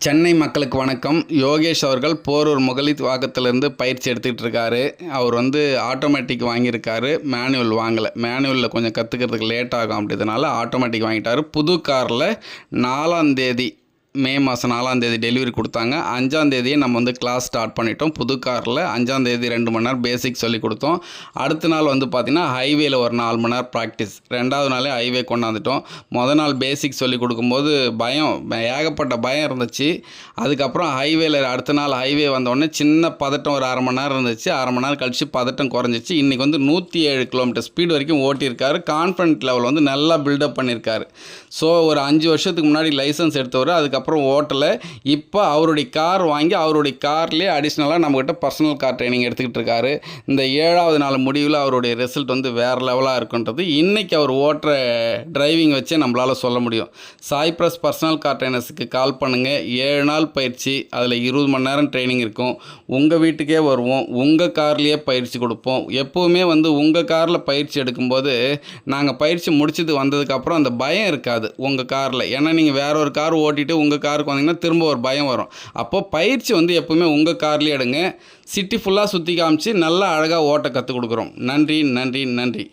சென்னை மக்களுக்கு வணக்கம். யோகேஷ் அவர்கள் போரூர் முகலித் வாக்கத்திலேருந்து பயிற்சி எடுத்துக்கிட்டு இருக்காரு. அவர் ஆட்டோமேட்டிக் வாங்கியிருக்காரு, மேனுவல் வாங்கலை. மேனுவலில் கொஞ்சம் கற்றுக்கிறதுக்கு லேட் ஆகும், அப்படின்றதுனால ஆட்டோமேட்டிக் வாங்கிட்டார். புது காரில் 4ஆம் தேதி மே மாதம் 4ஆம் தேதி டெலிவரி கொடுத்தாங்க. 5ஆம் தேதியே நம்ம கிளாஸ் ஸ்டார்ட் பண்ணிட்டோம். புது காரில் 5ஆம் தேதி 2 மணி நேரம் பேசிக் சொல்லி கொடுத்தோம். அடுத்த நாள் பார்த்திங்கன்னா ஹைவேயில் ஒரு 4 மணி நேரம் ப்ராக்டிஸ். 2வது நாளே ஹைவே கொண்டாந்துட்டோம். நாள் பேசிக் சொல்லி கொடுக்கும்போது ஏகப்பட்ட பயம் இருந்துச்சு. அதுக்கப்புறம் ஹைவேயில் அடுத்த நாள் ஹைவே வந்தோடனே சின்ன பதட்டம் ஒரு 1/2 மணி நேரம் இருந்துச்சு. 1/2 மணி நேரம் கழித்து பதட்டம் குறைஞ்சிச்சு. இன்றைக்கி 107 கிலோமீட்டர் ஸ்பீடு வரைக்கும் ஓட்டியிருக்காரு. கான்ஃபிடென்ட் லெவல் நல்லா பில்டப் பண்ணியிருக்காரு. ஸோ ஒரு 5 வருஷத்துக்கு முன்னாடி லைசன்ஸ் எடுத்தவர், அதுக்கப்புறம் ஓட்டலை. இப்போ அவருடைய கார் வாங்கி அவருடைய கார்லேயே அடிஷ்னலாக நம்மக்கிட்ட பர்சனல் கார் ட்ரைனிங் எடுத்துக்கிட்டு இருக்காரு. இந்த 7வது நாள் முடிவில் அவருடைய ரிசல்ட் வேறு லெவலாக இருக்குன்றது இன்றைக்கி அவர் ஓட்டுற டிரைவிங் வச்சே நம்மளால் சொல்ல முடியும். சாய்ப்ரஸ் பர்சனல் கார் ட்ரைனர்ஸுக்கு கால் பண்ணுங்கள். 7 நாள் பயிற்சி, அதில் 20 மணி நேரம் ட்ரைனிங் இருக்கும். உங்கள் வீட்டுக்கே வருவோம், உங்கள் கார்லேயே பயிற்சி கொடுப்போம். எப்போவுமே உங்கள் காரில் பயிற்சி எடுக்கும்போது நாங்கள் பயிற்சி முடிச்சுட்டு வந்ததுக்கப்புறம் அந்த பயம் இருக்காது உங்கள் காரில். ஏன்னா நீங்கள் வேற ஒரு கார் ஓட்டிட்டு உங்கள் காருக்கு வந்தீங்கன்னா திரும்ப ஒரு பயம் வரும். அப்போது பயிற்சி எப்போவுமே உங்கள் கார்லேயே எடுங்க. சிட்டி ஃபுல்லாக சுற்றி காமிச்சு நல்லா அழகாக ஓட்ட கற்றுக் கொடுக்குறோம். நன்றி நன்றி நன்றி.